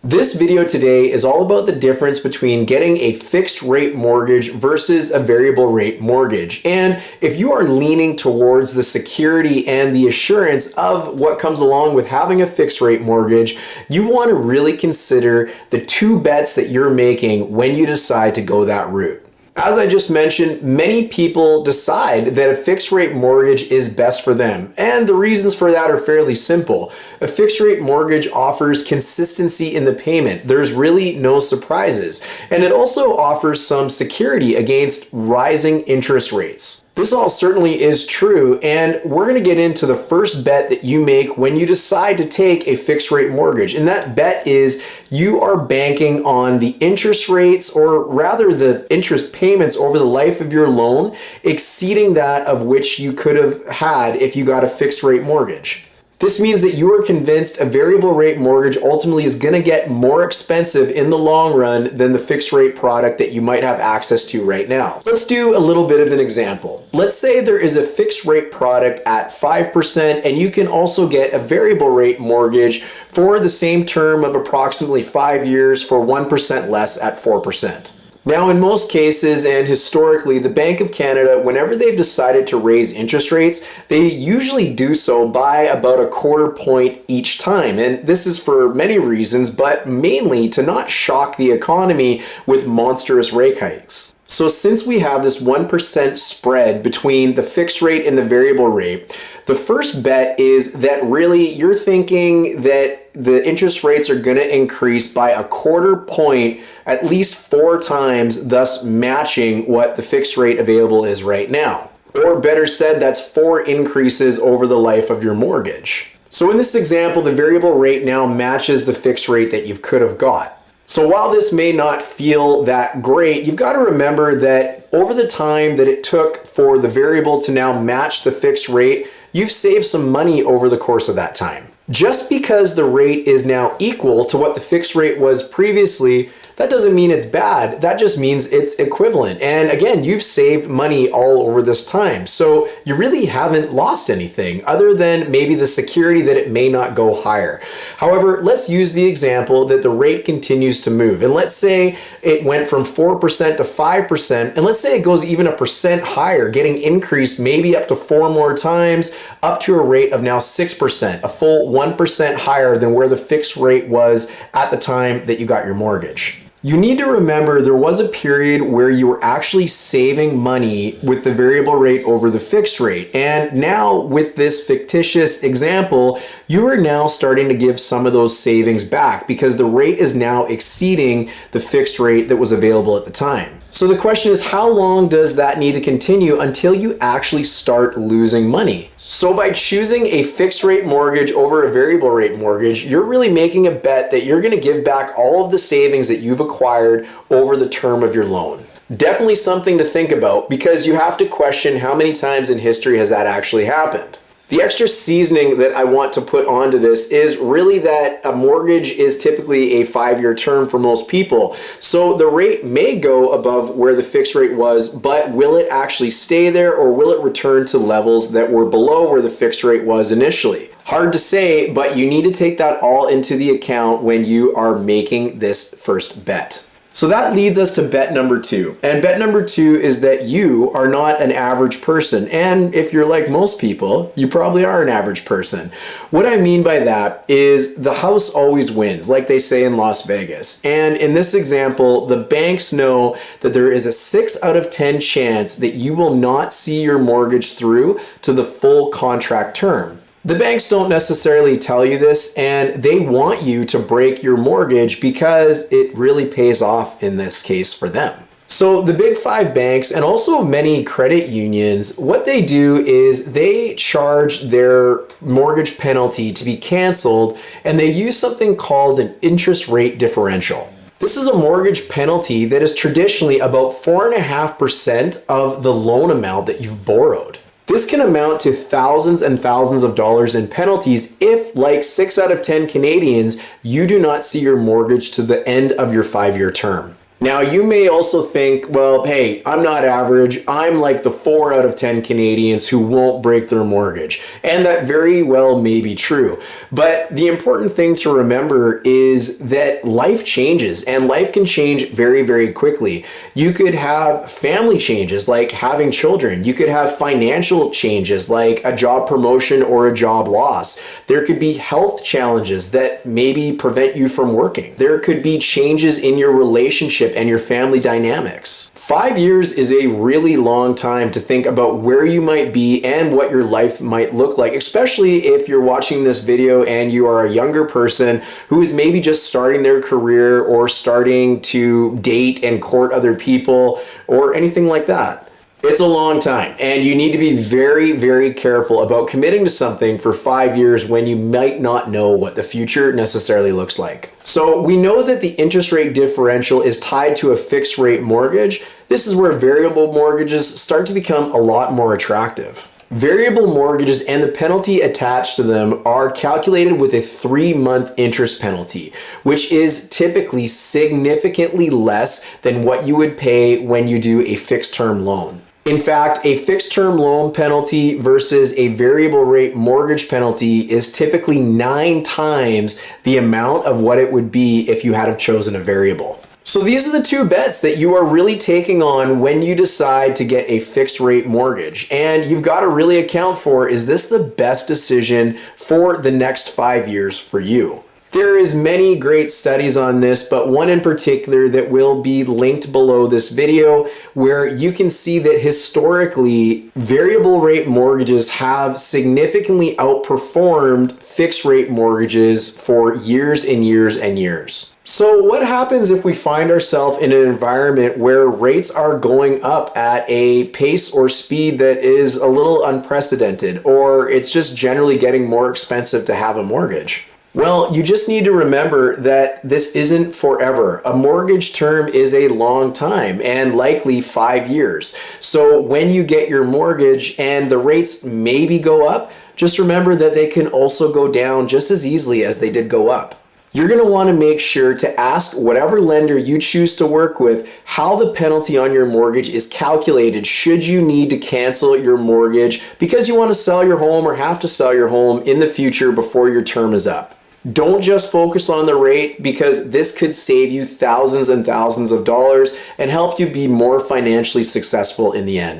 This video today is all about the difference between getting a fixed rate mortgage versus a variable rate mortgage. And if you are leaning towards the security and the assurance of what comes along with having a fixed rate mortgage, you want to really consider the two bets that you're making when you decide to go that route. As I just mentioned, many people decide that a fixed rate mortgage is best for them, and the reasons for that are fairly simple. A fixed rate mortgage offers consistency in the payment. There's really no surprises, and it also offers some security against rising interest rates. This all certainly is true, and we're going to get into the first bet that you make when you decide to take a fixed rate mortgage. And that bet is you are banking on the interest rates, or rather the interest payments over the life of your loan, exceeding that of which you could have had if you got a fixed rate mortgage. This means that you are convinced a variable rate mortgage ultimately is going to get more expensive in the long run than the fixed rate product that you might have access to right now. Let's do a little bit of an example. Let's say there is a fixed rate product at 5%, and you can also get a variable rate mortgage for the same term of approximately 5 years for 1% less at 4%. Now, in most cases and historically, the Bank of Canada, whenever they've decided to raise interest rates, they usually do so by about a quarter point each time. And this is for many reasons, but mainly to not shock the economy with monstrous rate hikes. So since we have this 1% spread between the fixed rate and the variable rate, the first bet is that really you're thinking that the interest rates are going to increase by a quarter point at least 4 times, thus matching what the fixed rate available is right now. Or better said, that's 4 increases over the life of your mortgage. So in this example, the variable rate now matches the fixed rate that you could have got. So while this may not feel that great, you've got to remember that over the time that it took for the variable to now match the fixed rate, you've saved some money over the course of that time. Just because the rate is now equal to what the fixed rate was previously, that doesn't mean it's bad. That just means it's equivalent. And again, you've saved money all over this time. So you really haven't lost anything other than maybe the security that it may not go higher. However, let's use the example that the rate continues to move. And let's say it went from 4% to 5%. And let's say it goes even 1% higher, getting increased maybe up to 4 more times, up to a rate of now 6%, a full 1% higher than where the fixed rate was at the time that you got your mortgage. You need to remember there was a period where you were actually saving money with the variable rate over the fixed rate. And now with this fictitious example, you are now starting to give some of those savings back because the rate is now exceeding the fixed rate that was available at the time. So the question is, how long does that need to continue until you actually start losing money? So by choosing a fixed rate mortgage over a variable rate mortgage, you're really making a bet that you're going to give back all of the savings that you've acquired over the term of your loan. Definitely something to think about, because you have to question how many times in history has that actually happened. The extra seasoning that I want to put onto this is really that a mortgage is typically a 5-year term for most people. So the rate may go above where the fixed rate was, but will it actually stay there, or will it return to levels that were below where the fixed rate was initially? Hard to say, but you need to take that all into the account when you are making this first bet. So that leads us to bet number 2. And bet number 2 is that you are not an average person. And if you're like most people, you probably are an average person. What I mean by that is the house always wins, like they say in Las Vegas. And in this example, the banks know that there is a 6 out of 10 chance that you will not see your mortgage through to the full contract term. The banks don't necessarily tell you this, and they want you to break your mortgage because it really pays off in this case for them. So the big 5 banks and also many credit unions, what they do is they charge their mortgage penalty to be canceled, and they use something called an interest rate differential. This is a mortgage penalty that is traditionally about 4.5% of the loan amount that you've borrowed. This can amount to thousands and thousands of dollars in penalties if, like 6 out of 10 Canadians, you do not see your mortgage to the end of your 5-year term. Now, you may also think, well, hey, I'm not average. I'm like the 4 out of 10 Canadians who won't break their mortgage. And that very well may be true. But the important thing to remember is that life changes, and life can change very, very quickly. You could have family changes like having children. You could have financial changes like a job promotion or a job loss. There could be health challenges that maybe prevent you from working. There could be changes in your relationship and your family dynamics. 5 years is a really long time to think about where you might be and what your life might look like, especially if you're watching this video and you are a younger person who is maybe just starting their career or starting to date and court other people or anything like that. It's a long time, and you need to be very, very careful about committing to something for 5 years when you might not know what the future necessarily looks like. So we know that the interest rate differential is tied to a fixed rate mortgage. This is where variable mortgages start to become a lot more attractive. Variable mortgages and the penalty attached to them are calculated with a 3-month interest penalty, which is typically significantly less than what you would pay when you do a fixed term loan. In fact, a fixed term loan penalty versus a variable rate mortgage penalty is typically 9 times the amount of what it would be if you had have chosen a variable. So these are the 2 bets that you are really taking on when you decide to get a fixed rate mortgage. And you've got to really account for, is this the best decision for the next 5 years for you? There is many great studies on this, but one in particular that will be linked below this video, where you can see that historically variable rate mortgages have significantly outperformed fixed rate mortgages for years and years and years. So what happens if we find ourselves in an environment where rates are going up at a pace or speed that is a little unprecedented, or it's just generally getting more expensive to have a mortgage? Well, you just need to remember that this isn't forever. A mortgage term is a long time, and likely 5 years. So when you get your mortgage and the rates maybe go up, just remember that they can also go down just as easily as they did go up. You're going to want to make sure to ask whatever lender you choose to work with how the penalty on your mortgage is calculated should you need to cancel your mortgage because you want to sell your home or have to sell your home in the future before your term is up. Don't just focus on the rate, because this could save you thousands and thousands of dollars and help you be more financially successful in the end.